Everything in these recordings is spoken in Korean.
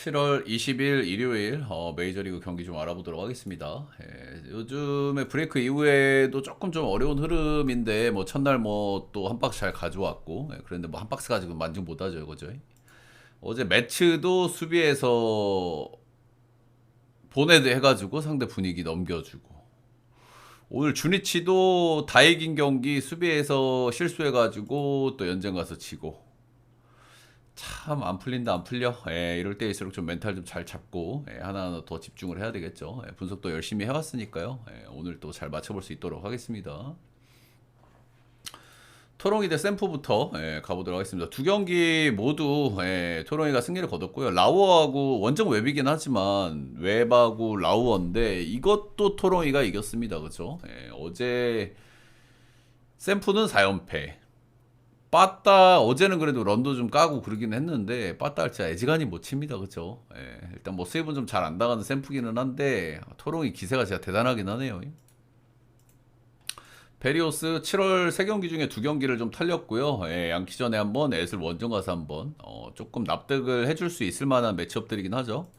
7월 20일 일요일 메이저리그 경기 좀 알아보도록 하겠습니다. 요즘에 브레이크 이후에도 조금 좀 어려운 흐름인데 뭐 첫날 뭐 또 한 박스 잘 가져왔고 그런데 뭐 한 박스 가지고 만족 못하죠 이거죠. 어제 매츠도 수비에서 보내드 해가지고 상대 분위기 넘겨주고 오늘 주니치도 다 이긴 경기 수비에서 실수해가지고 또 연장 가서 지고 참 안 풀린다 안 풀려. 이럴 때일수록 좀 멘탈 좀 잘 잡고 하나하나 더 집중을 해야 되겠죠. 분석도 열심히 해왔으니까요. 오늘 또 잘 맞춰볼 수 있도록 하겠습니다. 토롱이 대 샘프부터 가보도록 하겠습니다. 두 경기 모두 토롱이가 승리를 거뒀고요. 라우어하고 원정 웹이긴 하지만 웹하고 라우어인데 이것도 토롱이가 이겼습니다. 그죠? 어제 샘프는 4연패. 빠따 어제는 그래도 런도 좀 까고 그러긴 했는데 빠따 진짜 애지간히 못 칩니다. 그죠? 일단 뭐 수입은 좀 잘 안 당하는 샘프기는 한데 토롱이 기세가 진짜 대단하긴 하네요. 베리오스 7월 3경기 중에 2경기를 좀 털렸고요. 양키전에 한번 애슬 원정 가서 한번 조금 납득을 해줄 수 있을 만한 매치업들이긴 하죠.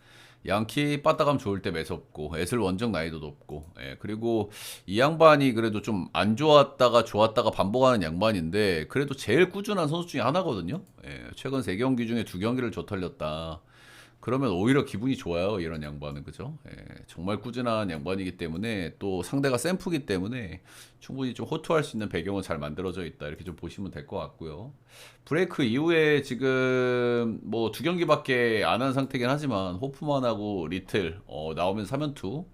양키 빠따감 좋을 때 매섭고 애슬 원정 나이도 높고 그리고 이 양반이 그래도 좀 안 좋았다가 좋았다가 반복하는 양반인데 그래도 제일 꾸준한 선수 중에 하나거든요. 최근 3경기 중에 2경기를 줘 털렸다. 그러면 오히려 기분이 좋아요. 이런 양반은 그죠? 정말 꾸준한 양반이기 때문에 또 상대가 샘프기 때문에 충분히 좀 호투할 수 있는 배경은 잘 만들어져 있다. 이렇게 좀 보시면 될 것 같고요. 브레이크 이후에 지금 뭐 2경기밖에 안 한 상태긴 하지만 호프만하고 리틀 나오면 3연투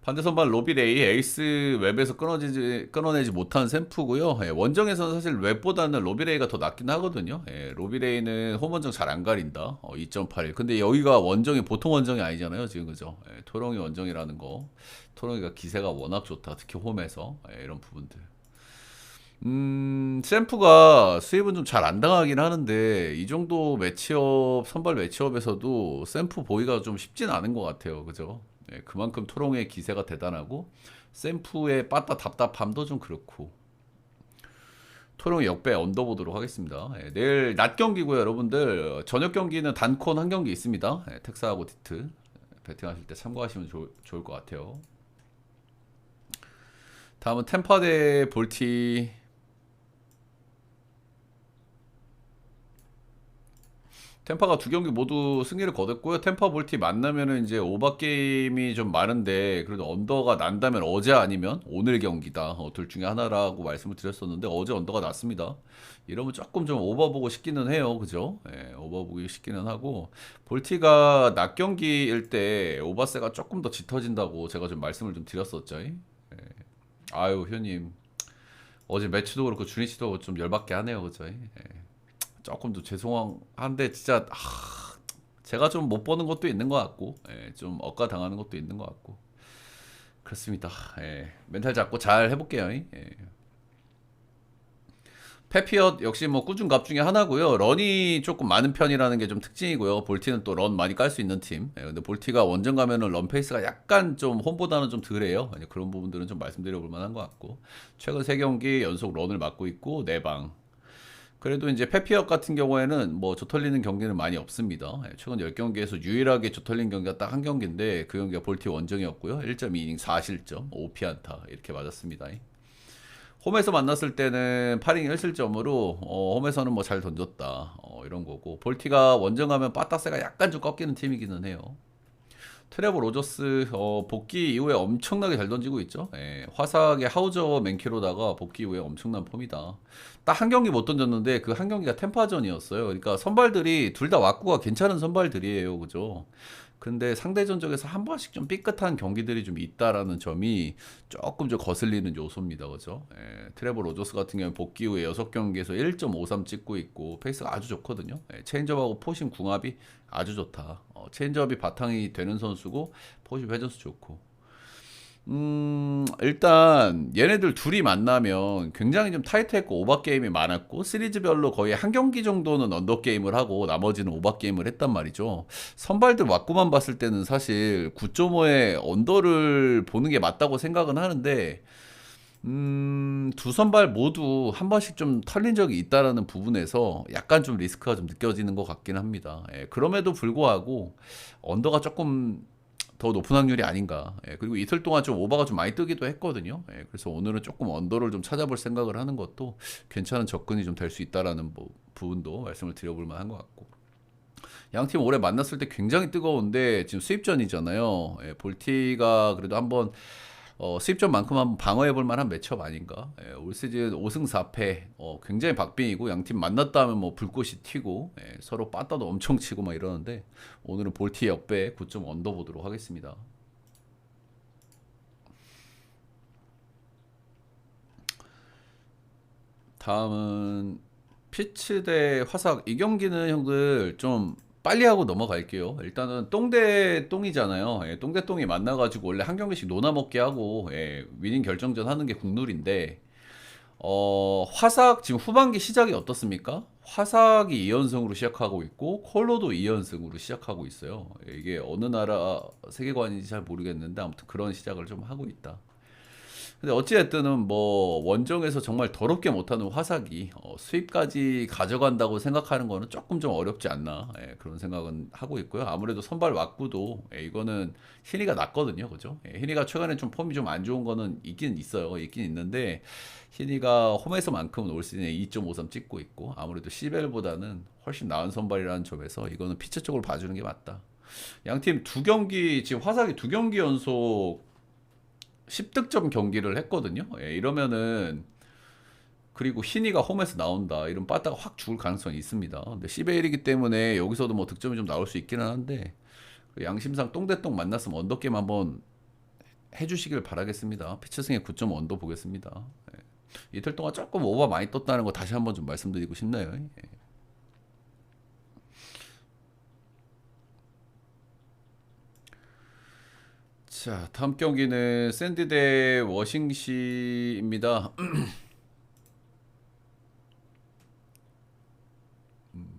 반대 선발 로비레이 에이스 웹에서 끊어내지 못한 샘프고요. 원정에서는 사실 웹보다는 로비레이가 더 낫긴 하거든요. 로비레이는 홈원정 잘 안 가린다. 2.81. 근데 여기가 원정이 보통 원정이 아니잖아요. 지금 그죠? 토롱이 원정이라는 거. 토롱이가 기세가 워낙 좋다. 특히 홈에서 이런 부분들. 샘프가 수입은 좀 잘 안 당하긴 하는데 이 정도 매치업 선발 매치업에서도 샘프 보기가 좀 쉽진 않은 것 같아요. 그죠? 그만큼 토롱의 기세가 대단하고 샘프의 빠따 답답함도 좀 그렇고 토롱 역배 언더보도록 하겠습니다. 내일 낮 경기고요, 여러분들. 저녁 경기는 단콘 한 경기 있습니다. 텍사하고 디트 배팅하실 때 참고하시면 좋을 것 같아요. 다음은 템파 대 볼티. 템파가 2경기 모두 승리를 거뒀고요. 템파 볼티 만나면은 이제 오바 게임이 좀 많은데 그래도 언더가 난다면 어제 아니면 오늘 경기다. 둘 중에 하나라고 말씀을 드렸었는데 어제 언더가 났습니다. 이러면 조금 좀 오버 보고 싶기는 해요. 그죠? 오버 보기 싶기는 하고 볼티가 낮 경기일 때 오바세가 조금 더 짙어진다고 제가 좀 말씀을 좀 드렸었죠. 아유, 효님. 어제 매치도 그렇고 주니치도 좀 열받게 하네요. 그죠? 조금 더 죄송한데 진짜 제가 좀 못 보는 것도 있는 것 같고 좀 억까 당하는 것도 있는 것 같고 그렇습니다. 멘탈 잡고 잘 해볼게요. 페피엇 역시 뭐 꾸준 갑 중에 하나고요. 런이 조금 많은 편이라는 게 좀 특징이고요. 볼티는 또 런 많이 깔 수 있는 팀. 근데 볼티가 원정 가면은 런 페이스가 약간 좀 홈보다는 좀 덜해요. 그런 부분들은 좀 말씀드려 볼 만한 것 같고 최근 3경기 연속 런을 맡고 있고 4방. 그래도 이제 페피엇 같은 경우에는 뭐 조털리는 경기는 많이 없습니다. 최근 10경기에서 유일하게 조털린 경기가 딱 한 경기인데 그 경기가 볼티 원정이었고요. 1.2이닝 4실점, 5피안타 이렇게 맞았습니다. 홈에서 만났을 때는 8이닝 1실점으로 홈에서는 뭐 잘 던졌다 이런 거고 볼티가 원정 가면 빠따세가 약간 좀 꺾이는 팀이기는 해요. 트레버 로저스 복귀 이후에 엄청나게 잘 던지고 있죠. 화사하게 하우저 맨키로다가 복귀 이후에 엄청난 폼이다. 딱 한 경기 못 던졌는데 그 한 경기가 템파전이었어요. 그러니까 선발들이 둘 다 왁구가 괜찮은 선발들이에요. 그죠? 근데 상대 전적에서 한 번씩 좀 삐끗한 경기들이 좀 있다라는 점이 조금 좀 거슬리는 요소입니다. 그죠? 트레버 로저스 같은 경우는 복귀 후에 6경기에서 1.53 찍고 있고 페이스가 아주 좋거든요. 체인지업하고 포심 궁합이 아주 좋다. 체인지업이 바탕이 되는 선수고 포심 회전수 좋고 일단 얘네들 둘이 만나면 굉장히 좀 타이트했고 오버 게임이 많았고 시리즈별로 거의 한 경기 정도는 언더 게임을 하고 나머지는 오버 게임을 했단 말이죠. 선발들 왁구만 봤을 때는 사실 9.5의 언더를 보는 게 맞다고 생각은 하는데 두 선발 모두 한 번씩 좀 털린 적이 있다라는 부분에서 약간 좀 리스크가 좀 느껴지는 것 같긴 합니다. 예, 그럼에도 불구하고 언더가 조금 더 높은 확률이 아닌가. 예, 그리고 이틀 동안 좀 오버가 좀 많이 뜨기도 했거든요. 예, 그래서 오늘은 조금 언더를 좀 찾아볼 생각을 하는 것도 괜찮은 접근이 좀 될 수 있다라는 부분도 말씀을 드려볼 만한 것 같고. 양팀 올해 만났을 때 굉장히 뜨거운데 지금 수입전이잖아요. 예, 볼티가 그래도 한번 수입전만큼 한번 방어해 볼 만한 매치업 아닌가. 예, 올 시즌 5승 4패 굉장히 박빙이고 양팀 만났다 하면 뭐 불꽃이 튀고 서로 빠따도 엄청 치고 막 이러는데 오늘은 볼티 역배 9점 언더 보도록 하겠습니다. 다음은 피츠 대 화삭. 이 경기는 형들 좀 빨리 하고 넘어갈게요. 일단은 똥대 똥이잖아요. 예, 똥대 똥이 만나가지고 원래 한 경기씩 노나 먹게 하고 위닝 결정전 하는 게 국룰인데 화삭 지금 후반기 시작이 어떻습니까? 화삭이 2연승으로 시작하고 있고 콜로도 2연승으로 시작하고 있어요. 이게 어느 나라 세계관인지 잘 모르겠는데 아무튼 그런 시작을 좀 하고 있다. 근데 어찌됐든 뭐 원정에서 정말 더럽게 못하는 화삭이 수입까지 가져간다고 생각하는 거는 조금 좀 어렵지 않나 그런 생각은 하고 있고요. 아무래도 선발 왁구도 이거는 희니가 낫거든요, 그죠? 희니가 최근에 좀 폼이 좀 안 좋은 거는 있긴 있어요, 있긴 있는데 희니가 홈에서만큼은 올 시즌에 2.53 찍고 있고 아무래도 시벨보다는 훨씬 나은 선발이라는 점에서 이거는 피처 쪽으로 봐주는 게 맞다. 양팀 두 경기 지금 화삭이 두 경기 연속 10득점 경기를 했거든요. 이러면은 그리고 희니가 홈에서 나온다. 이런 빠따가 확 죽을 가능성이 있습니다. 근데 시베일이기 때문에 여기서도 뭐 득점이 좀 나올 수 있기는 한데 양심상 똥대똥 만났으면 언더게임 한번 해주시길 바라겠습니다. 피처승의 9점 언더 보겠습니다. 이틀 동안 조금 오버 많이 떴다는 거 다시 한번 좀 말씀드리고 싶네요. 자, 다음 경기는 샌디 대 워싱시입니다.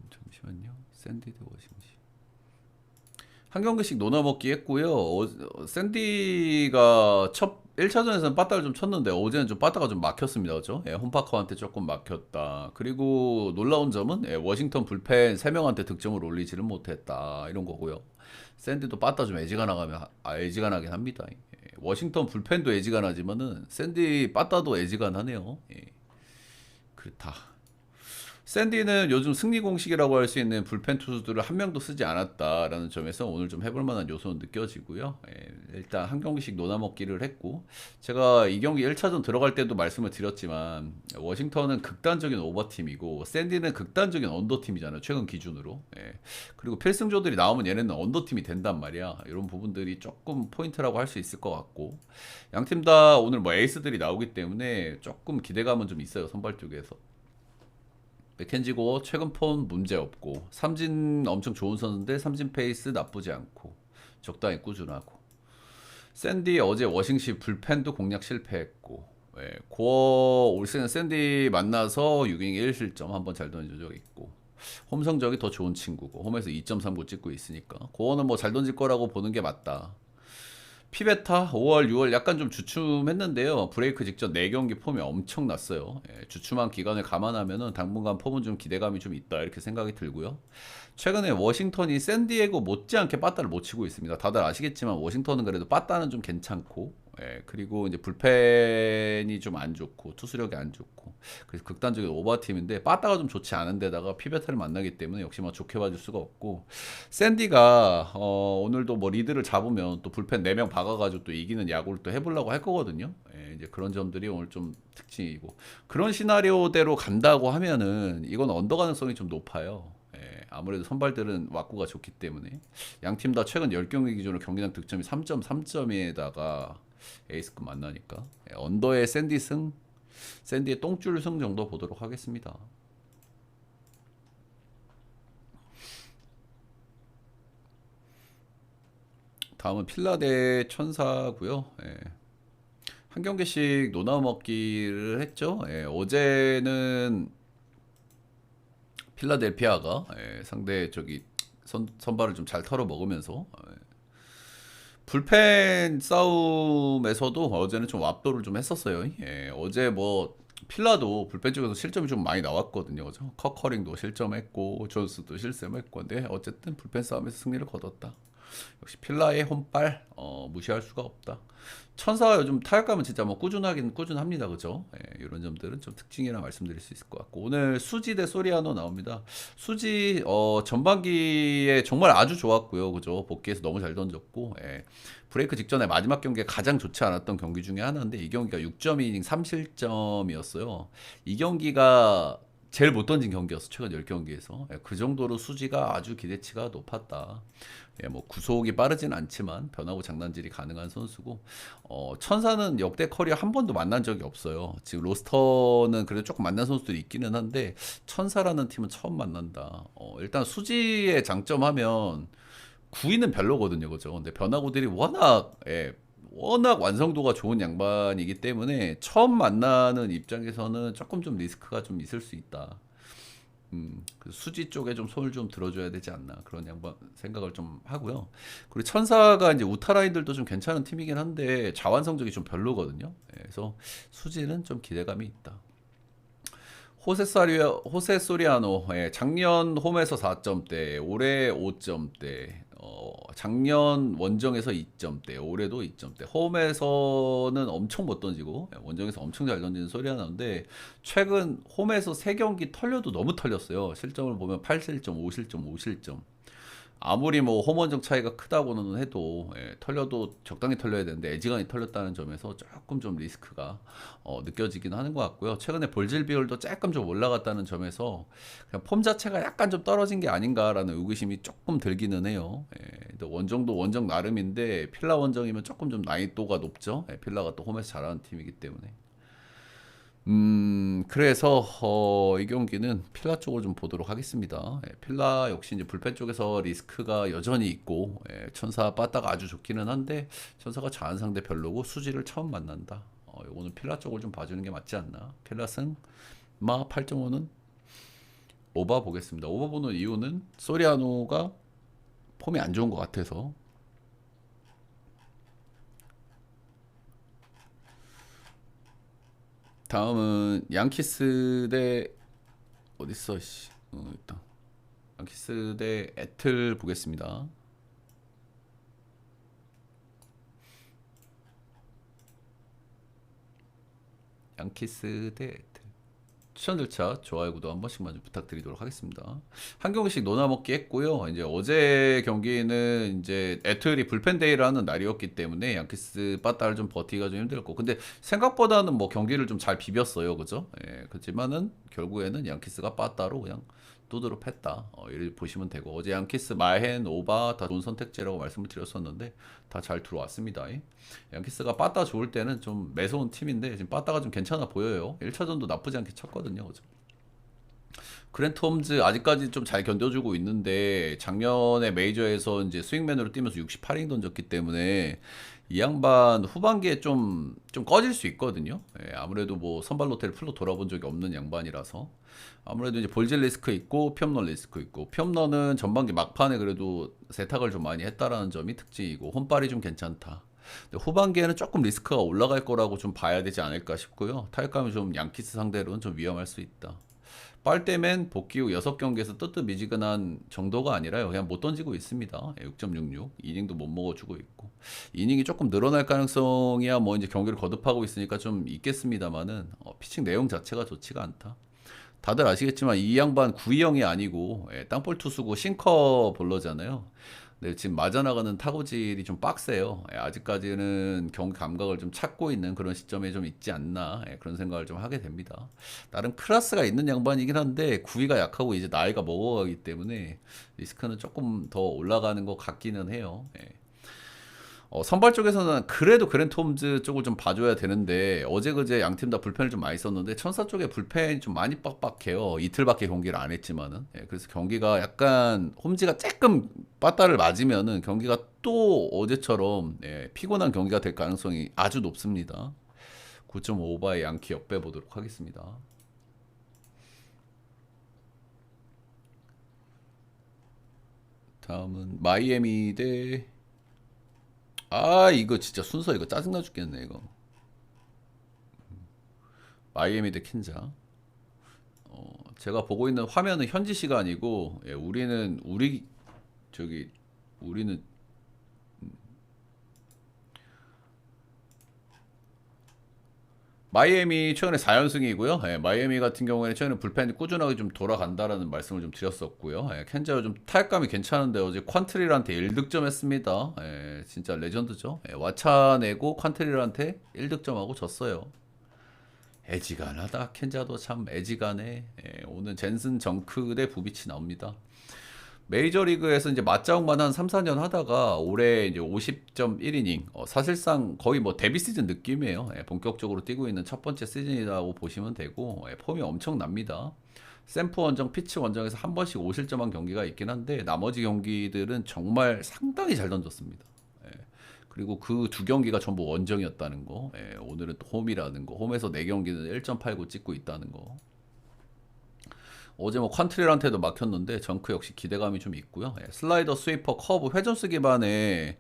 잠시만요. 샌디 대 워싱시. 한 경기씩 노나먹기 했고요. 샌디가 첫 1차전에서는 빠따를 좀 쳤는데 어제는 좀 빠따가 좀 막혔습니다. 그죠? 홈파커한테 조금 막혔다. 그리고 놀라운 점은 워싱턴 불펜 3명한테 득점을 올리지를 못했다. 이런 거고요. 샌디도 빠따 좀 애지간하긴 합니다. 워싱턴 불펜도 애지간하지만은 샌디 빠따도 애지간하네요. 그렇다. 샌디는 요즘 승리 공식이라고 할 수 있는 불펜 투수들을 한 명도 쓰지 않았다라는 점에서 오늘 좀 해볼 만한 요소는 느껴지고요. 일단 한 경기씩 노나먹기를 했고 제가 이 경기 1차전 들어갈 때도 말씀을 드렸지만 워싱턴은 극단적인 오버팀이고 샌디는 극단적인 언더팀이잖아요. 최근 기준으로. 그리고 필승조들이 나오면 얘네는 언더팀이 된단 말이야. 이런 부분들이 조금 포인트라고 할 수 있을 것 같고 양팀 다 오늘 뭐 에이스들이 나오기 때문에 조금 기대감은 좀 있어요. 선발 쪽에서. 맥켄지고 최근 폼 문제 없고 삼진 엄청 좋은 선수인데 삼진 페이스 나쁘지 않고 적당히 꾸준하고 샌디 어제 워싱시 불펜도 공략 실패했고 고어 올 시즌 샌디 만나서 6이닝 1실점 한번 잘 던진 적 있고 홈 성적이 더 좋은 친구고 홈에서 2.39 찍고 있으니까 고어는 뭐 잘 던질 거라고 보는 게 맞다. 피베타 5월, 6월 약간 좀 주춤했는데요. 브레이크 직전 4경기 폼이 엄청 났어요. 주춤한 기간을 감안하면은 당분간 폼은 좀 기대감이 좀 있다 이렇게 생각이 들고요. 최근에 워싱턴이 샌디에고 못지않게 빠따를 못 치고 있습니다. 다들 아시겠지만 워싱턴은 그래도 빠따는 좀 괜찮고 그리고 이제 불펜이 좀 안 좋고 투수력이 안 좋고 그래서 극단적인 오버팀인데 빠따가 좀 좋지 않은 데다가 피베타를 만나기 때문에 역시 뭐 좋게 봐줄 수가 없고 샌디가 오늘도 뭐 리드를 잡으면 또 불펜 4명 박아가지고 또 이기는 야구를 또 해보려고 할 거거든요. 이제 그런 점들이 오늘 좀 특징이고 그런 시나리오대로 간다고 하면은 이건 언더 가능성이 좀 높아요. 아무래도 선발들은 왁구가 좋기 때문에 양팀 다 최근 10경기 기준으로 경기당 득점이 3.3점에다가 에이스급 만나니까 언더의 샌디 승, 샌디의 똥줄 승 정도 보도록 하겠습니다. 다음은 필라 대 천사고요. 한 경기씩 노나 먹기를 했죠. 어제는 필라델피아가 상대 저기 선발을 좀 잘 털어 먹으면서 불펜 싸움에서도 어제는 좀 압도를 좀 했었어요. 예, 어제 뭐 필라도 불펜 쪽에서 실점이 좀 많이 나왔거든요. 그죠? 커커링도 실점했고 존스도 실점했고 근데 어쨌든 불펜 싸움에서 승리를 거뒀다. 역시 필라의 혼발 무시할 수가 없다. 천사가 요즘 타격감은 진짜 뭐 꾸준하긴 꾸준합니다. 그죠? 예, 이런 점들은 좀 특징이라 말씀드릴 수 있을 것 같고 오늘 수지 대 소리아노 나옵니다. 수지 전반기에 정말 아주 좋았고요. 그죠? 복귀해서 너무 잘 던졌고 예, 브레이크 직전에 마지막 경기에 가장 좋지 않았던 경기 중에 하나인데 이 경기가 6.2이닝 3실점이었어요. 이 경기가 제일 못 던진 경기였어. 최근 10경기에서. 그 정도로 수지가 아주 기대치가 높았다. 예, 뭐 구속이 빠르진 않지만 변하고 장난질이 가능한 선수고 천사는 역대 커리어 한 번도 만난 적이 없어요. 지금 로스터는 그래도 조금 만난 선수들이 있기는 한데 천사라는 팀은 처음 만난다. 일단 수지의 장점하면 구위는 별로거든요. 그죠? 근데 변화구들이 워낙 완성도가 좋은 양반이기 때문에 처음 만나는 입장에서는 조금 좀 리스크가 좀 있을 수 있다. 그 수지 쪽에 좀 손을 좀 들어줘야 되지 않나 그런 양반 생각을 좀 하고요. 그리고 천사가 이제 우타라인들도 좀 괜찮은 팀이긴 한데 자완 성적이 좀 별로거든요. 예, 그래서 수지는 좀 기대감이 있다. 호세 소리아노, 예, 작년 홈에서 4점대, 올해 5점대, 작년 원정에서 2점대, 올해도 2점대. 홈에서는 엄청 못 던지고, 예, 원정에서 엄청 잘 던지는 소리아노인데, 최근 홈에서 3경기 털려도 너무 털렸어요. 실점을 보면 8실점, 5실점, 5실점. 아무리 뭐 홈원정 차이가 크다고는 해도 털려도 적당히 털려야 되는데 애지간히 털렸다는 점에서 조금 좀 리스크가 느껴지긴 하는 것 같고요. 최근에 볼질 비율도 조금 좀 올라갔다는 점에서 그냥 폼 자체가 약간 좀 떨어진 게 아닌가라는 의구심이 조금 들기는 해요. 근데 원정도 원정 나름인데 필라 원정이면 조금 좀 난이도가 높죠. 필라가 또 홈에서 잘하는 팀이기 때문에. 그래서 이 경기는 필라 쪽을 좀 보도록 하겠습니다. 필라 역시 이제 불펜 쪽에서 리스크가 여전히 있고 천사 빠따가 아주 좋기는 한데 천사가 잘하는 상대 별로고 수지를 처음 만난다. 요거는 필라 쪽을 좀 봐주는 게 맞지 않나. 필라 승마 8.5는 오버 보겠습니다. 오버 보는 이유는 소리아노가 폼이 안 좋은 것 같아서. 다음은 양키스 대 어딨어 씨. 일단 양키스 대 애틀 보겠습니다. 양키스 대 애틀. 추천 절차, 좋아요, 구독 한 번씩만 좀 부탁드리도록 하겠습니다. 한 경기씩 노나먹기 했고요. 이제 어제 경기는 이제 애틀이 불펜 데이를 하는 날이었기 때문에 양키스 빠따를 좀 버티기가 좀 힘들고, 근데 생각보다는 뭐 경기를 좀 잘 비볐어요, 그죠? 예, 그렇지만은 결국에는 양키스가 빠따로 그냥 두드러 팼다. 이렇게 보시면 되고 어제 양키스 마헨 오바 다 좋은 선택지라고 말씀을 드렸었는데 다 잘 들어왔습니다. 양키스가 빠따 좋을 때는 좀 매서운 팀인데 지금 빠따가 좀 괜찮아 보여요. 1차전도 나쁘지 않게 쳤거든요. 그죠? 그랜트 홈즈 아직까지 좀 잘 견뎌주고 있는데 작년에 메이저에서 이제 스윙맨으로 뛰면서 68인 던졌기 때문에 이 양반 후반기에 좀 꺼질 수 있거든요. 아무래도 뭐 선발 로테를 풀로 돌아본 적이 없는 양반이라서 아무래도 이제 볼질 리스크 있고 피홈런 리스크 있고 피홈런은 전반기 막판에 그래도 세탁을 좀 많이 했다라는 점이 특징이고 홈발이 좀 괜찮다. 근데 후반기에는 조금 리스크가 올라갈 거라고 좀 봐야 되지 않을까 싶고요. 타격감이 좀 양키스 상대로는 좀 위험할 수 있다. 빨대맨 복귀 후 6경기에서 뜨뜻미지근한 정도가 아니라요. 그냥 못 던지고 있습니다. 6.66. 이닝도 못 먹어주고 있고. 이닝이 조금 늘어날 가능성이야 뭐 이제 경기를 거듭하고 있으니까 좀 있겠습니다만은 피칭 내용 자체가 좋지가 않다. 다들 아시겠지만 이 양반 구위형이 아니고 땅볼 투수고 싱커 볼러잖아요. 네, 지금 맞아나가는 타구질이 좀 빡세요. 아직까지는 경기 감각을 좀 찾고 있는 그런 시점에 좀 있지 않나 그런 생각을 좀 하게 됩니다. 나름 클래스가 있는 양반이긴 한데 구위가 약하고 이제 나이가 먹어가기 때문에 리스크는 조금 더 올라가는 것 같기는 해요. 선발 쪽에서는 그래도 그랜트 홈즈 쪽을 좀 봐줘야 되는데 어제 그제 양팀 다 불펜을 좀 많이 썼는데 천사 쪽에 불펜이 좀 많이 빡빡해요. 이틀밖에 경기를 안 했지만은 그래서 경기가 약간 홈즈가 조금 빠따를 맞으면은 경기가 또 어제처럼 피곤한 경기가 될 가능성이 아주 높습니다. 9.5오버의 양키 역배 보도록 하겠습니다. 다음은 마이애미 대 아 이거 진짜 순서 이거 짜증나 죽겠네 이거. 마이애미 대 킨자. 제가 보고 있는 화면은 현지 시간이고, 예, 저기 우리는 마이애미 최근에 4연승이고요. 예, 마이애미 같은 경우에는 최근에 불펜이 꾸준하게 좀 돌아간다라는 말씀을 좀 드렸었고요. 예, 켄자가 좀 타격감이 괜찮은데 어제 퀀트릴한테 1득점 했습니다. 예, 진짜 레전드죠. 예, 와차내고 퀀트릴한테 1득점하고 졌어요. 애지간하다. 켄자도 참 애지간해. 예, 오늘 젠슨 정크 대 부비치 나옵니다. 메이저리그에서 이제 맞자웅만 한 3, 4년 하다가 올해 이제 50.1이닝 사실상 거의 뭐 데뷔 시즌 느낌이에요. 예, 본격적으로 뛰고 있는 첫 번째 시즌이라고 보시면 되고 예, 폼이 엄청납니다. 샘프 원정, 피치 원정에서 한 번씩 5실점한 경기가 있긴 한데 나머지 경기들은 정말 상당히 잘 던졌습니다. 예, 그리고 그 두 경기가 전부 원정이었다는 거. 예, 오늘은 또 홈이라는 거. 홈에서 4경기는 1.89 찍고 있다는 거. 어제 뭐 퀀트릴한테도 막혔는데 정크 역시 기대감이 좀 있고요. 예, 슬라이더, 스위퍼, 커브, 회전수 기반의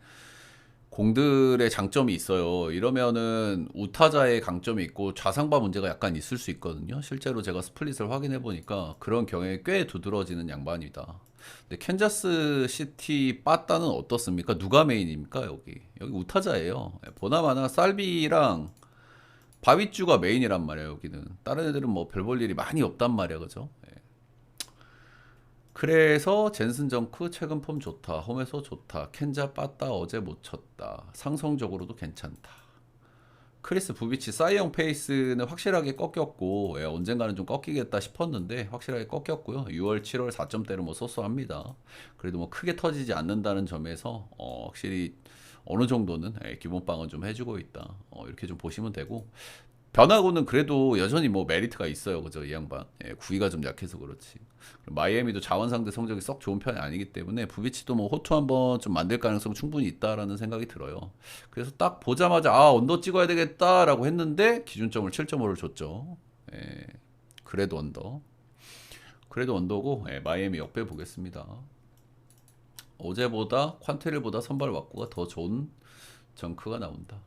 공들의 장점이 있어요. 이러면은 우타자의 강점이 있고 좌상바 문제가 약간 있을 수 있거든요. 실제로 제가 스플릿을 확인해 보니까 그런 경향이 꽤 두드러지는 양반이다. 근데 캔자스 시티 빠따는 어떻습니까? 누가 메인입니까? 여기 우타자예요. 예, 보나마나 살비랑 바비쭈가 메인이란 말이에요. 여기는 다른 애들은 뭐 별 볼 일이 많이 없단 말이야, 그죠? 그래서 젠슨 정크 최근 폼 좋다. 홈에서 좋다. 켄자 빠따 어제 못 쳤다. 상성적으로도 괜찮다. 크리스 부비치 사이영 페이스는 확실하게 꺾였고 예, 언젠가는 좀 꺾이겠다 싶었는데 확실하게 꺾였고요. 6월, 7월 4점대로 뭐 쏘쏘합니다. 그래도 뭐 크게 터지지 않는다는 점에서 확실히 어느 정도는 예, 기본빵은 좀 해주고 있다. 이렇게 좀 보시면 되고 변화고는 그래도 여전히 뭐 메리트가 있어요. 그죠? 이 양반. 예, 구위가 좀 약해서 그렇지. 마이애미도 자원 상대 성적이 썩 좋은 편이 아니기 때문에 부비치도 뭐 호투 한번 좀 만들 가능성 충분히 있다라는 생각이 들어요. 그래서 딱 보자마자 아, 언더 찍어야 되겠다라고 했는데 기준점을 7.5를 줬죠. 예, 그래도 언더. 그래도 언더고 예, 마이애미 역배 보겠습니다. 어제보다 퀀테릴보다 선발 왁구가 더 좋은 정크가 나온다.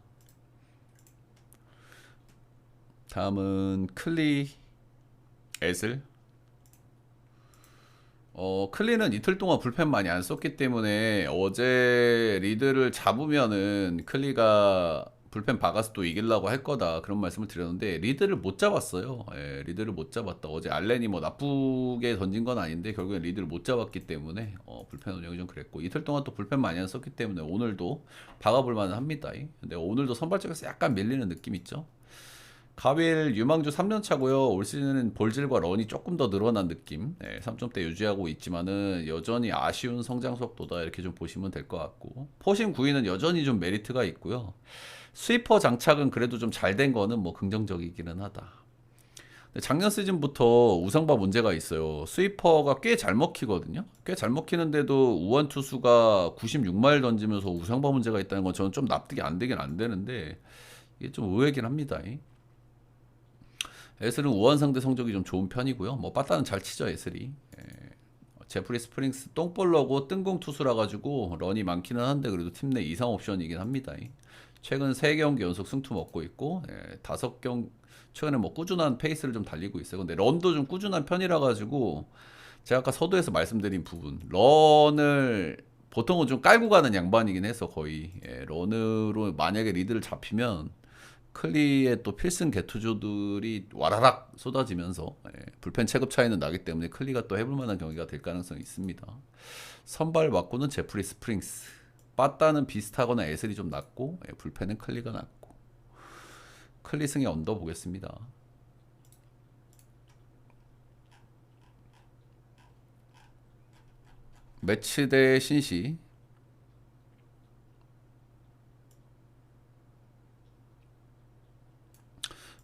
다음은 클리 애슬. 클리는 이틀 동안 불펜 많이 안 썼기 때문에 어제 리드를 잡으면은 클리가 불펜 박아서 또 이기려고 할 거다 그런 말씀을 드렸는데 리드를 못 잡았어요. 예, 리드를 못 잡았다. 어제 알렌이 뭐 나쁘게 던진 건 아닌데 결국엔 리드를 못 잡았기 때문에 불펜 운영이 좀 그랬고 이틀 동안 또 불펜 많이 안 썼기 때문에 오늘도 박아볼 만은 합니다. 근데 오늘도 선발적에서 약간 밀리는 느낌 있죠. 가빌 유망주 3년 차고요. 올 시즌은 볼질과 런이 조금 더 늘어난 느낌. 네, 3점대 유지하고 있지만은 여전히 아쉬운 성장 속도다 이렇게 좀 보시면 될 것 같고 포심 구위는 여전히 좀 메리트가 있고요. 스위퍼 장착은 그래도 좀 잘 된 거는 뭐 긍정적이기는 하다. 근데 작년 시즌부터 우상바 문제가 있어요. 스위퍼가 꽤 잘 먹히거든요. 꽤 잘 먹히는데도 우원 투수가 96마일 던지면서 우상바 문제가 있다는 건 저는 좀 납득이 안 되긴 안 되는데 이게 좀 의외긴 합니다. 에슬은 우한 상대 성적이 좀 좋은 편이고요. 뭐 빠따는 잘 치죠 에슬이. 예. 제프리 스프링스 똥볼러고 뜬공 투수라 가지고 런이 많기는 한데 그래도 팀 내 이상 옵션이긴 합니다. 최근 3경기 연속 승투 먹고 있고 예, 5경 최근에 뭐 꾸준한 페이스를 좀 달리고 있어요. 근데 런도 좀 꾸준한 편이라 가지고 제가 아까 서두에서 말씀드린 부분 런을 보통은 좀 깔고 가는 양반이긴 해서 거의 런으로 만약에 리드를 잡히면 클리의 또 필승 개투조들이 와라락 쏟아지면서 불펜 체급 차이는 나기 때문에 클리가 또 해볼 만한 경기가 될 가능성이 있습니다. 선발 맞고는 제프리 스프링스, 빠따는 비슷하거나 에슬이 좀 낮고 불펜은 클리가 낮고 클리 승에 언더 보겠습니다. 매치 대 신시.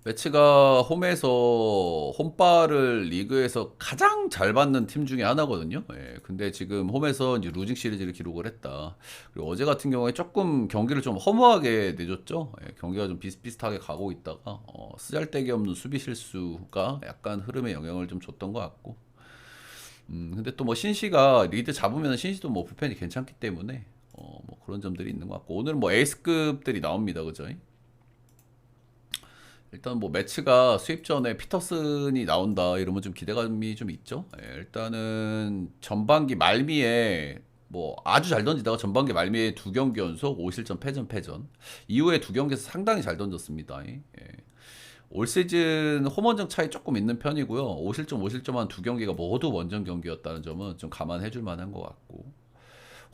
매치가 홈에서 홈바를 리그에서 가장 잘 받는 팀 중에 하나거든요. 예, 근데 지금 홈에서 이제 루징 시리즈를 기록을 했다. 그리고 어제 같은 경우에 조금 경기를 좀 허무하게 내줬죠. 예, 경기가 좀 비슷비슷하게 가고 있다가 쓰잘데기 없는 수비 실수가 약간 흐름에 영향을 좀 줬던 것 같고. 근데 또 뭐 신시가 리드 잡으면 신시도 뭐 불펜이 괜찮기 때문에 뭐 그런 점들이 있는 것 같고 오늘은 뭐 에이스급들이 나옵니다. 그죠? 일단 뭐 매치가 수입 전에 피터슨이 나온다 이러면 좀 기대감이 좀 있죠. 일단은 전반기 말미에 뭐 아주 잘 던지다가 전반기 말미에 두 경기 연속 5실점 패전 이후에 두 경기에서 상당히 잘 던졌습니다. 올 시즌 홈원정 차이 조금 있는 편이고요. 5실점 한 두 경기가 모두 원정 경기였다는 점은 좀 감안해 줄 만한 것 같고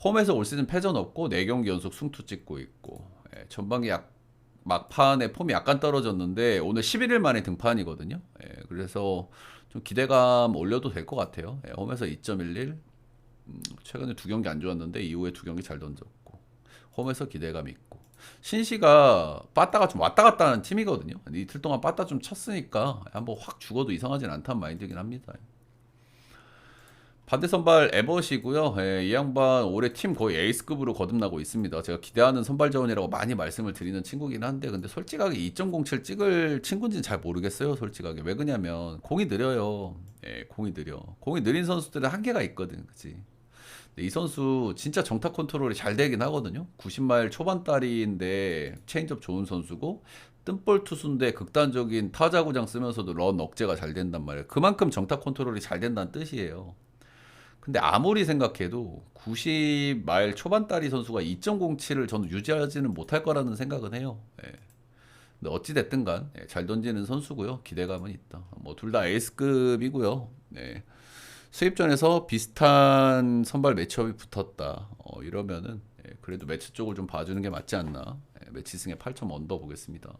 홈에서 올 시즌 패전 없고 4경기 연속 승투 찍고 있고 전반기 막판에 폼이 약간 떨어졌는데 오늘 11일 만에 등판이거든요. 그래서 좀 기대감 올려도 될 것 같아요. 홈에서 2.11 최근에 두 경기 안 좋았는데 이후에 두 경기 잘 던졌고 홈에서 기대감 있고 신시가 빠따가 좀 왔다 갔다 하는 팀이거든요. 이틀 동안 빠따 좀 쳤으니까 한번 확 죽어도 이상하진 않다는 마인드긴 합니다. 반대 선발 에버시고요. 이 양반 올해 팀 거의 에이스급으로 거듭나고 있습니다. 제가 기대하는 선발 자원이라고 많이 말씀을 드리는 친구긴 한데 근데 솔직하게 2.07 찍을 친구인지는 잘 모르겠어요. 솔직하게 왜 그러냐면 공이 느려요. 공이 느려. 공이 느린 선수들은 한계가 있거든. 그치? 근데 이 선수 진짜 정타 컨트롤이 잘 되긴 하거든요. 90마일 초반다리인데 체인지업 좋은 선수고 뜬볼 투수인데 극단적인 타자 구장 쓰면서도 런 억제가 잘 된단 말이에요. 그만큼 정타 컨트롤이 잘 된다는 뜻이에요. 근데 아무리 생각해도 90마일 초반다리 선수가 2.07을 저는 유지하지는 못할 거라는 생각은 해요. 근데 어찌 됐든 잘 던지는 선수고요. 기대감은 있다. 뭐 둘 다 에이스급이고요. 수입전에서 비슷한 선발 매치업이 붙었다. 이러면은 그래도 매치 쪽을 좀 봐주는 게 맞지 않나. 매치 승에 8점 언더 보겠습니다.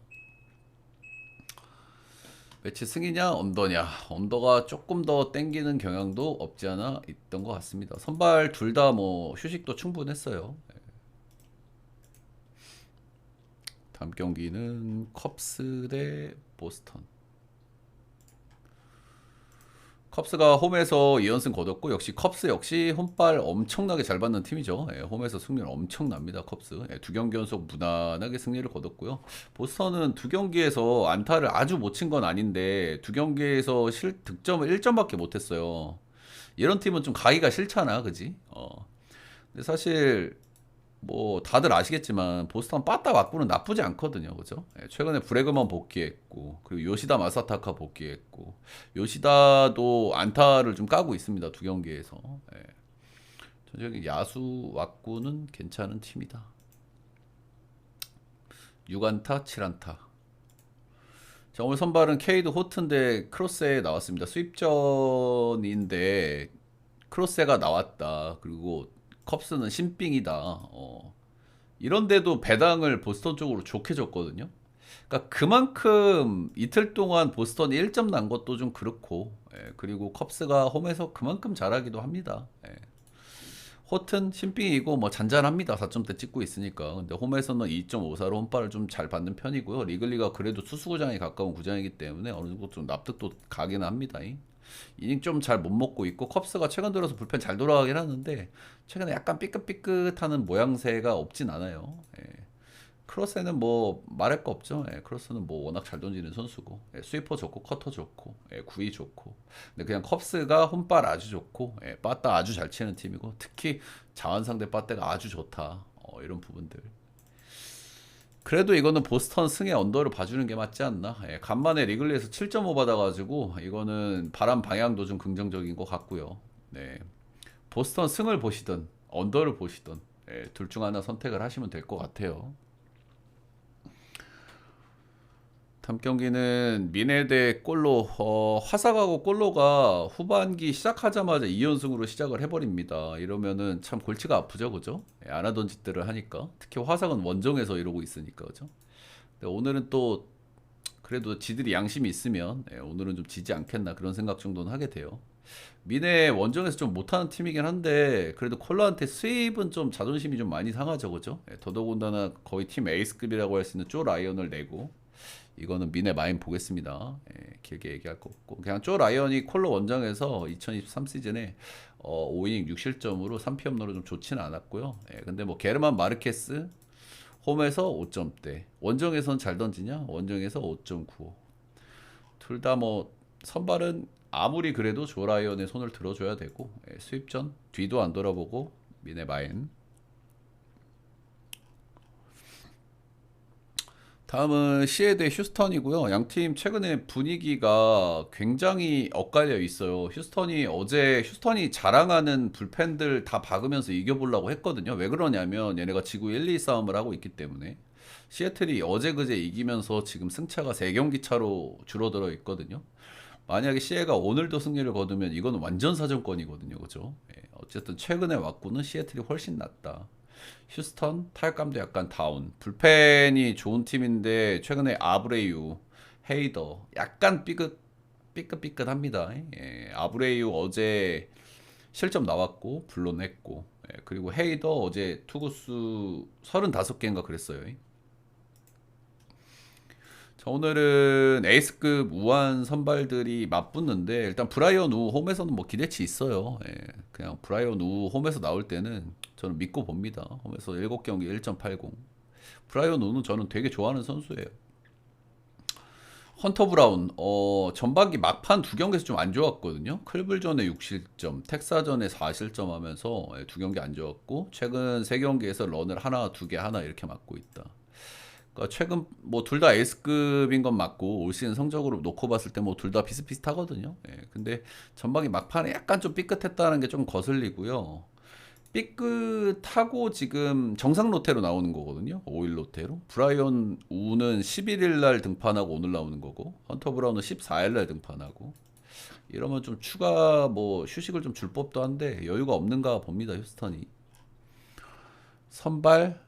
매치 승이냐 언더냐 언더가 조금 더 땡기는 경향도 없지 않아 있던 것 같습니다. 선발 둘 다 뭐 휴식도 충분했어요. 다음 경기는 컵스 대 보스턴. 컵스가 홈에서 2연승 거뒀고 역시 컵스 역시 홈발 엄청나게 잘 받는 팀이죠. 홈에서 승률 엄청납니다. 컵스. 두 경기 연속 무난하게 승리를 거뒀고요. 보스턴은 두 경기에서 안타를 아주 못 친 건 아닌데 두 경기에서 득점을 1점밖에 못했어요. 이런 팀은 좀 가기가 싫잖아, 그지? 근데 사실 뭐 다들 아시겠지만 보스턴 빠따 맞고는 나쁘지 않거든요. 그죠? 최근에 브래그만 복귀했고 그리고 요시다 마사타카 복귀했고 요시다도 안타를 좀 까고 있습니다. 두 경기에서. 전적인 야수 왁구는 괜찮은 팀이다. 6안타 7안타. 자, 오늘 선발은 케이드 호튼데 크로스에 나왔습니다. 수입전인데 크로스가 나왔다. 그리고 컵스는 신빙이다. 이런데도 배당을 보스턴 쪽으로 좋게 줬거든요. 그러니까 그만큼 이틀 동안 보스턴이 1점 난 것도 좀 그렇고, 그리고 컵스가 홈에서 그만큼 잘하기도 합니다. 호튼 신빙이고 뭐 잔잔합니다. 4점대 찍고 있으니까. 근데 홈에서는 2.54로 홈발을 좀 잘 받는 편이고요. 리글리가 그래도 투수구장에 가까운 구장이기 때문에 어느 정도 좀 납득도 가긴 합니다. 이닝 좀 잘 못 먹고 있고 컵스가 최근 들어서 불펜 잘 돌아가긴 하는데 최근에 약간 삐끗삐끗하는 모양새가 없진 않아요. 크로스는 뭐 말할 거 없죠. 크로스는 뭐 워낙 잘 던지는 선수고 스위퍼 좋고 커터 좋고 구위 좋고 근데 그냥 컵스가 홈발 아주 좋고 빠따 아주 잘 치는 팀이고 특히 자완 상대 빠따가 아주 좋다. 이런 부분들. 그래도 이거는 보스턴 승의 언더를 봐주는 게 맞지 않나. 간만에 리글리에서 7.5 받아가지고 이거는 바람 방향도 좀 긍정적인 것 같고요. 네. 보스턴 승을 보시든 언더를 보시든 둘 중 하나 선택을 하시면 될 것 같아요. 다음 경기는 미네 대 꼴로. 화사가고 꼴로가 후반기 시작하자마자 2연승으로 시작을 해버립니다. 이러면은 참 골치가 아프죠, 그죠? 안 하던 짓들을 하니까. 특히 화사는 원정에서 이러고 있으니까, 그죠? 근데 오늘은 또 그래도 지들이 양심이 있으면 오늘은 좀 지지 않겠나 그런 생각 정도는 하게 돼요. 미네 원정에서 좀 못하는 팀이긴 한데 그래도 콜라한테 스윕은 좀 자존심이 좀 많이 상하죠, 그죠? 더더군다나 거의 팀 에이스급이라고 할 수 있는 쪼 라이언을 내고 이거는 미네 마인 보겠습니다. 길게 얘기할 거 없고 그냥 쪼 라이언이 콜로 원정에서 2023 시즌에 5이닝 6실점으로 3피홈런으로 좀 좋지는 않았고요. 근데 뭐 게르만 마르케스 홈에서 5점대 원정에선 잘 던지냐? 원정에서 5.95 둘 다 뭐 선발은 아무리 그래도 조 라이언의 손을 들어줘야 되고 수입전 뒤도 안 돌아보고 미네 마인 다음은 시에 대 휴스턴이고요. 양팀 최근에 분위기가 굉장히 엇갈려 있어요. 휴스턴이 자랑하는 불펜들 다 박으면서 이겨보려고 했거든요. 왜 그러냐면 얘네가 지구 1, 2 싸움을 하고 있기 때문에. 시애틀이 어제 그제 이기면서 지금 승차가 3경기 차로 줄어들어 있거든요. 만약에 시애가 오늘도 승리를 거두면 이건 완전 사정권이거든요. 그죠? 예, 어쨌든 최근에 왔고는 시애틀이 훨씬 낫다. 휴스턴 타격감도 약간 다운. 불펜이 좋은 팀인데 최근에 아브레유, 헤이더 약간 삐끗삐끗합니다. 예, 아브레유 어제 실점 나왔고 불론했고, 예, 그리고 헤이더 어제 투구수 35개인가 그랬어요. 자, 오늘은 에이스급 우한 선발들이 맞붙는데 일단 브라이언 우 홈에서는 뭐 기대치 있어요. 예, 그냥 브라이언 우 홈에서 나올 때는 저는 믿고 봅니다. 홈에서 7경기 1.80. 브라이언 우는 저는 되게 좋아하는 선수예요. 헌터 브라운 전반기 막판 2경기에서 좀 안 좋았거든요. 클블전에 6실점, 텍사전에 4실점 하면서 2경기 안 좋았고 최근 3경기에서 런을 하나, 2개 하나 이렇게 맞고 있다. 그러니까 최근 뭐 둘 다 에이스급인 건 맞고 올 시즌 성적으로 놓고 봤을 때 뭐 둘 다 비슷비슷하거든요. 예, 근데 전반기 막판에 약간 좀 삐끗했다는 게 좀 거슬리고요. 삐끗하고 지금 정상 로테로 나오는 거거든요. 5일 로테로. 브라이언 우는 11일 날 등판하고 오늘 나오는 거고 헌터 브라운은 14일 날 등판하고 이러면 좀 추가 뭐 휴식을 좀 줄 법도 한데 여유가 없는가 봅니다. 휴스턴이. 선발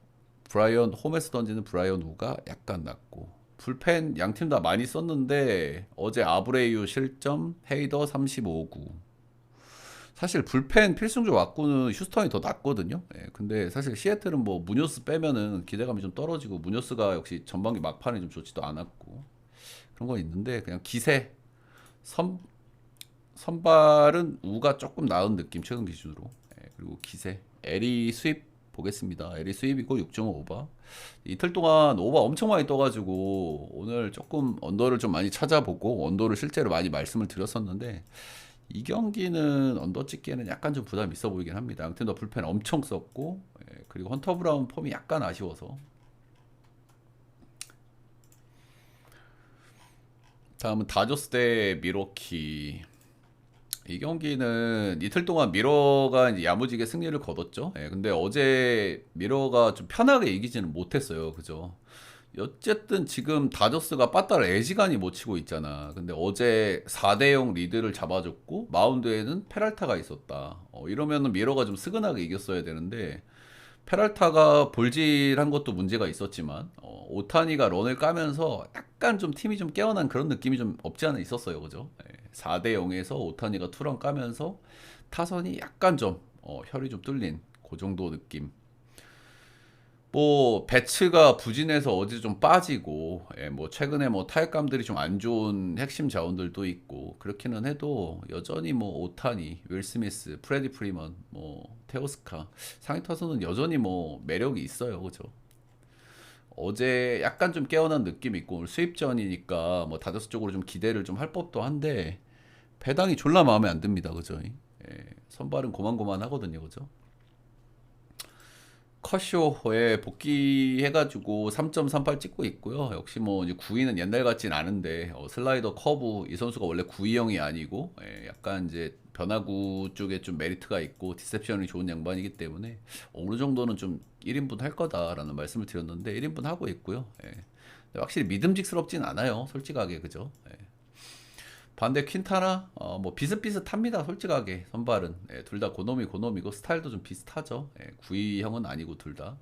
브라이언 홈에서 던지는 브라이언 우가 약간 낮고 불펜 양팀 다 많이 썼는데 어제 아브레이유 실점 헤이더 35구 사실 불펜 필승조 왁구는 휴스턴이 더 낫거든요. 예, 근데 사실 시애틀은 뭐 무뇨스 빼면은 기대감이 좀 떨어지고 무뇨스가 역시 전반기 막판에 좀 좋지도 않았고 그런 건 있는데 그냥 기세 선 선발은 우가 조금 나은 느낌 최근 기준으로. 예, 그리고 기세 에리 수입 보겠습니다. 에리 수입이고 6.5 오버. 이틀 동안 오버 엄청 많이 떠가지고 오늘 조금 언더를 좀 많이 찾아보고 언더를 실제로 많이 말씀을 드렸었는데 이 경기는 언더 찍기에는 약간 좀 부담이 있어 보이긴 합니다. 양팀 다 불펜 엄청 썼고 예, 그리고 헌터 브라운 폼이 약간 아쉬워서. 다음은 다저스 대 미러키. 이 경기는 이틀 동안 미러가 이제 야무지게 승리를 거뒀죠. 예, 근데 어제 미러가 좀 편하게 이기지는 못했어요. 그죠? 어쨌든 지금 다저스가 빠따를 애지간히 못 치고 있잖아. 근데 어제 4대0 리드를 잡아줬고 마운드에는 페랄타가 있었다. 이러면은 미러가 좀 스근하게 이겼어야 되는데 페랄타가 볼질한 것도 문제가 있었지만 오타니가 런을 까면서 약간 좀 팀이 좀 깨어난 그런 느낌이 좀 없지 않아 있었어요. 그죠? 4대 0에서 오타니가 투런 까면서 타선이 약간 좀 혈이 좀 뚫린 그 정도 느낌. 뭐 배츠가 부진해서 어제 좀 빠지고 예, 뭐 최근에 뭐 타격감들이 좀 안 좋은 핵심 자원들도 있고 그렇기는 해도 여전히 뭐 오타니, 윌 스미스, 프레디 프리먼, 뭐 테오스카 상위 타선은 여전히 뭐 매력이 있어요. 그죠? 어제 약간 좀 깨어난 느낌이 있고 오늘 수입전이니까 뭐 다저스 쪽으로 좀 기대를 좀 할 법도 한데 배당이 졸라 마음에 안 듭니다. 그죠? 예, 선발은 고만고만 하거든요. 그죠? 커쇼에 복귀해가지고 3.38 찍고 있고요. 역시 뭐 이제 9위는 옛날 같진 않은데 슬라이더 커브 이 선수가 원래 9위형이 아니고 예, 약간 이제 변화구 쪽에 좀 메리트가 있고 디셉션이 좋은 양반이기 때문에 어느 정도는 좀 1인분 할 거다라는 말씀을 드렸는데 1인분 하고 있고요. 예. 확실히 믿음직스럽진 않아요. 솔직하게 그죠? 예. 반대 퀸타나 뭐 비슷비슷합니다. 솔직하게 선발은 둘 다 고놈이고 스타일도 좀 비슷하죠. 9위형은 아니고 둘 다.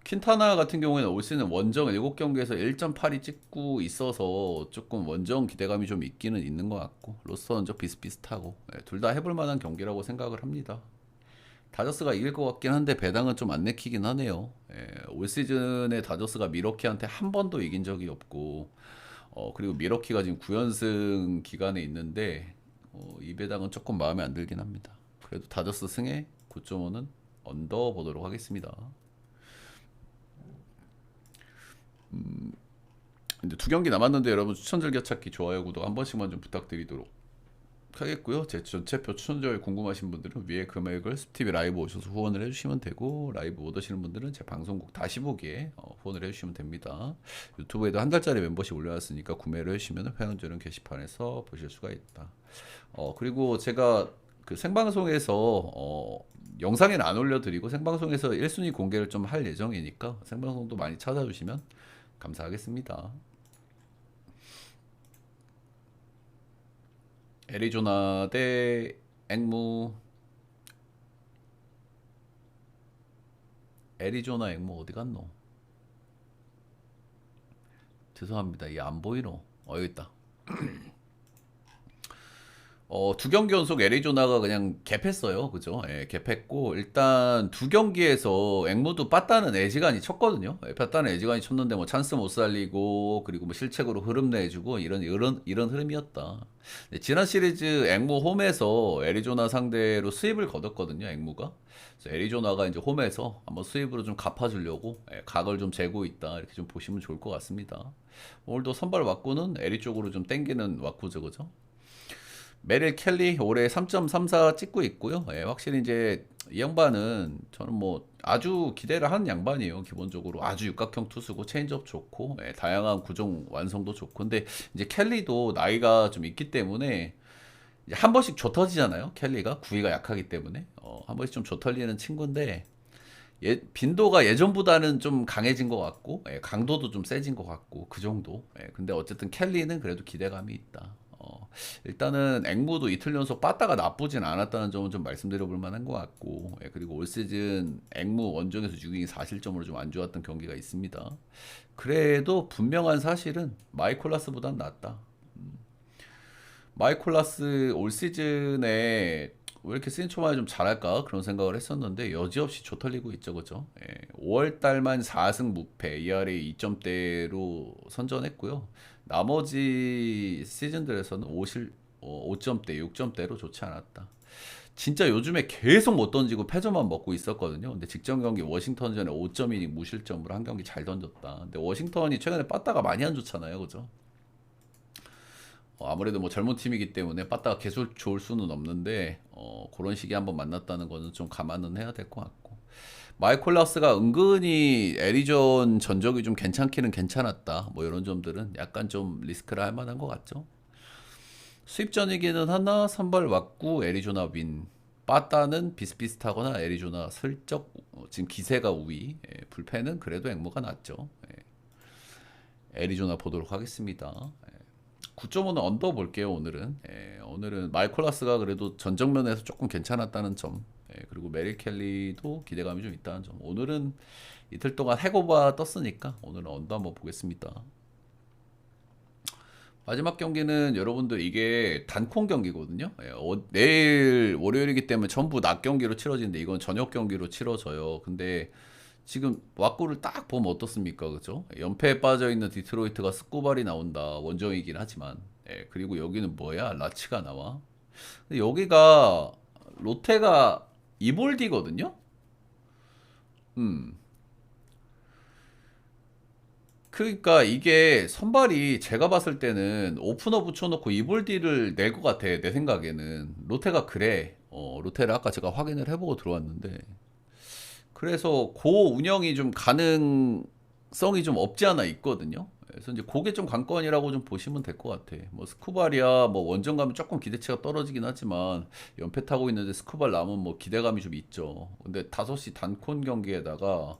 퀸타나 같은 경우에는 올 시즌 원정 7경기에서 1.82 찍고 있어서 조금 원정 기대감이 좀 있기는 있는 것 같고 로스터 전적 비슷비슷하고 둘 다 해볼 만한 경기라고 생각을 합니다. 다저스가 이길 것 같긴 한데 배당은 좀 안 내키긴 하네요. 올 시즌에 다저스가 미러키한테 한 번도 이긴 적이 없고 그리고 미러키가 지금 9연승 기간에 있는데 이 배당은 조금 마음에 안 들긴 합니다. 그래도 다저스 승에 9.5는 언더 보도록 하겠습니다. 이제 2경기 남았는데 여러분 추천 즐겨찾기 좋아요 구독 한 번씩만 좀 부탁드리도록 하겠고요. 제 전체표 추천절 궁금하신 분들은 위에 금액을 스티비 라이브 오셔서 후원을 해주시면 되고, 라이브 못 오시는 분들은 제 방송국 다시 보기에 후원을 해주시면 됩니다. 유튜브에도 한 달짜리 멤버십 올려놨으니까 구매를 해주시면 회원제는 게시판에서 보실 수가 있다. 그리고 제가 그 생방송에서 영상에는 안 올려드리고 생방송에서 1순위 공개를 좀 할 예정이니까 생방송도 많이 찾아주시면 감사하겠습니다. 애리조나 대 앵무. 애리조나 앵무 어디 갔노? 죄송합니다. 이게 안 보이노? 여기 있다. 두 경기 연속 애리조나가 그냥 갭했어요. 그죠? 예, 갭했고, 일단 두 경기에서 앵무도 빠따는 애지간히 쳤거든요. 예, 빠따는 애지간히 쳤는데 뭐 찬스 못 살리고, 그리고 뭐 실책으로 흐름 내주고, 이런 흐름이었다. 네, 지난 시리즈 앵무 홈에서 애리조나 상대로 수입을 거뒀거든요. 앵무가. 그래서 애리조나가 이제 홈에서 한번 수입으로 좀 갚아주려고 각을 좀 재고 있다. 이렇게 좀 보시면 좋을 것 같습니다. 오늘도 선발 왁구는 애리 쪽으로 좀 땡기는 왁구죠. 그죠? 메릴 켈리 올해 3.34 찍고 있고요. 예, 확실히 이제 이 양반은 저는 뭐 아주 기대를 하는 양반이에요. 기본적으로 아주 육각형 투수고 체인지업 좋고 다양한 구종 완성도 좋고. 근데 이제 켈리도 나이가 좀 있기 때문에 이제 한 번씩 조 터지잖아요. 켈리가 구위가 약하기 때문에 한 번씩 좀 조털리는 친구인데 빈도가 예전보다는 좀 강해진 것 같고 강도도 좀 세진 것 같고 그 정도. 근데 어쨌든 켈리는 그래도 기대감이 있다. 일단은 앵무도 이틀 연속 빠따가 나쁘진 않았다는 점은 좀 말씀드려 볼 만한 것 같고 그리고 올 시즌 앵무 원정에서 6이닝 4실점으로 좀 안 좋았던 경기가 있습니다. 그래도 분명한 사실은 마이콜라스보단 낫다. 마이콜라스 올 시즌에 왜 이렇게 시즌 초반에 좀 잘할까 그런 생각을 했었는데 여지없이 조털리고 있죠. 그죠? 5월 달만 4승 무패 ERA 2점대로 선전했고요. 나머지 시즌들에서는 5점대 6점대로 좋지 않았다. 진짜 요즘에 계속 못 던지고 패저만 먹고 있었거든요. 근데 직전 경기 워싱턴전에 5.2이닝 무실점으로 한 경기 잘 던졌다. 근데 워싱턴이 최근에 빠따가 많이 안 좋잖아요. 그죠? 아무래도 뭐 젊은 팀이기 때문에 빠따가 계속 좋을 수는 없는데 그런 식이 한번 만났다는 거는 좀 감안은 해야 될 것 같고 마이콜라스가 은근히 애리존 전적이 좀 괜찮기는 괜찮았다 뭐 이런 점들은 약간 좀 리스크를 할 만한 것 같죠. 수입전이기는 하나 선발 왔고 애리조나 윈 빠따는 비슷비슷하거나 애리조나 슬쩍 지금 기세가 우위 불펜은 그래도 앵무가 낫죠. 애리조나 보도록 하겠습니다. 9.5는 언더 볼게요. 오늘은 마이콜라스가 그래도 전정면에서 조금 괜찮았다는 점 그리고 메릴 켈리도 기대감이 좀 있다는 점 오늘은 이틀 동안 해고바 떴으니까 오늘은 언더 한번 보겠습니다. 마지막 경기는 여러분들 이게 단콩 경기거든요. 내일 월요일이기 때문에 전부 낮 경기로 치러지는데 이건 저녁 경기로 치러져요. 근데 지금 왁구를 딱 보면 어떻습니까? 그죠? 연패에 빠져있는 디트로이트가 스코발이 나온다. 원정이긴 하지만. 그리고 여기는 뭐야? 라치가 나와. 근데 여기가 롯데가 이볼디거든요? 음. 그러니까 이게 선발이 제가 봤을 때는 오프너 붙여놓고 이볼디를 낼 것 같아. 내 생각에는. 롯데가 그래. 롯데를 아까 제가 확인을 해보고 들어왔는데. 그래서 고 운영이 좀 가능성이 좀 없지 않아 있거든요. 그래서 이제 그게 좀 관건이라고 좀 보시면 될 것 같아. 뭐 스쿠발이야 뭐 원정 가면 조금 기대치가 떨어지긴 하지만 연패 타고 있는데 스쿠발 나면 뭐 기대감이 좀 있죠. 근데 5시 단콘 경기에다가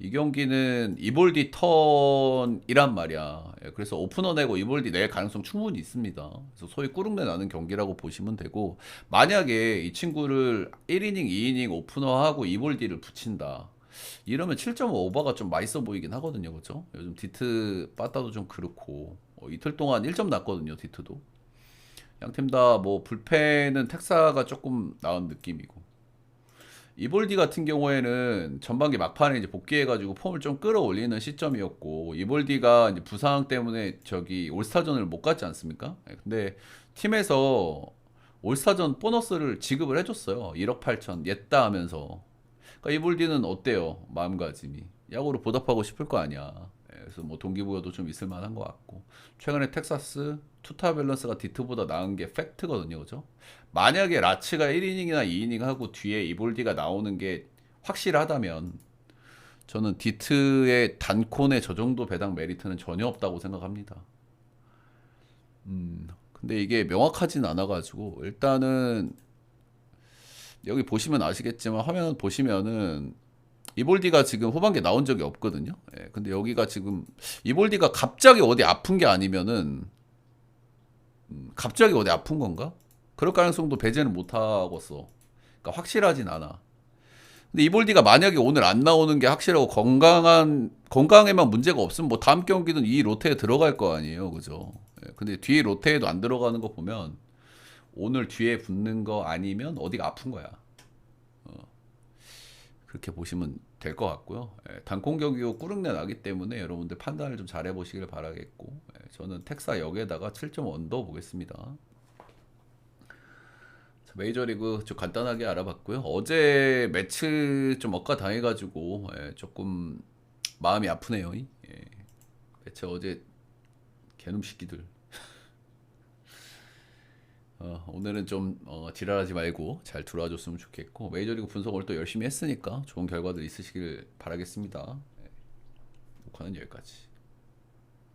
이 경기는 이볼디 턴이란 말이야. 그래서 오프너 내고 이볼디 낼 가능성 충분히 있습니다. 그래서 소위 꾸릉내 나는 경기라고 보시면 되고 만약에 이 친구를 1이닝, 2이닝 오프너하고 이볼디를 붙인다. 이러면 7.5 오버가 좀 맛있어 보이긴 하거든요. 그죠? 요즘 디트 빠따도 좀 그렇고 이틀 동안 1점 났거든요. 디트도. 양팀 다 뭐 불펜은 텍사가 조금 나은 느낌이고 이볼디 같은 경우에는 전반기 막판에 이제 복귀해가지고 폼을 좀 끌어올리는 시점이었고 이볼디가 이제 부상 때문에 저기 올스타전을 못 갔지 않습니까? 근데 팀에서 올스타전 보너스를 지급을 해줬어요. 1억 8천 냈다 하면서. 그러니까 이볼디는 어때요? 마음가짐이 야구로 보답하고 싶을 거 아니야. 그래서 뭐 동기부여도 좀 있을 만한 것 같고 최근에 텍사스 투타 밸런스가 디트보다 나은 게 팩트거든요, 그죠? 만약에 라츠가 1이닝이나 2이닝 하고 뒤에 이볼디가 나오는 게 확실하다면 저는 디트의 단콘의 저 정도 배당 메리트는 전혀 없다고 생각합니다. 근데 이게 명확하진 않아가지고 일단은 여기 보시면 아시겠지만 화면 보시면은 이볼디가 지금 후반기에 나온 적이 없거든요. 예, 근데 여기가 지금 이볼디가 갑자기 어디 아픈 게 아니면은 갑자기 어디 아픈 건가? 그럴 가능성도 배제는 못 하겠어. 그러니까 확실하진 않아. 근데 이볼디가 만약에 오늘 안 나오는 게 확실하고 건강에만 문제가 없으면 뭐 다음 경기는 이 로테에 들어갈 거 아니에요, 그죠? 예, 근데 뒤에 로테에도 안 들어가는 거 보면 오늘 뒤에 붙는 거 아니면 어디가 아픈 거야. 그렇게 보시면 될 것 같고요. 예, 단공 경기고 꾸릉내 나기 때문에 여러분들 판단을 좀 잘해 보시길 바라겠고, 예, 저는 텍사 역에다가 7점 언더 보겠습니다. 자, 메이저리그 좀 간단하게 알아봤고요. 어제 매치 좀 억까 당해가지고 예, 조금 마음이 아프네요. 예, 매치 어제 개놈 새끼들. 오늘은 좀 지랄하지 말고 잘 들어와 줬으면 좋겠고 메이저리그 분석 오늘 또 열심히 했으니까 좋은 결과들 있으시길 바라겠습니다. 네, 녹화는 여기까지.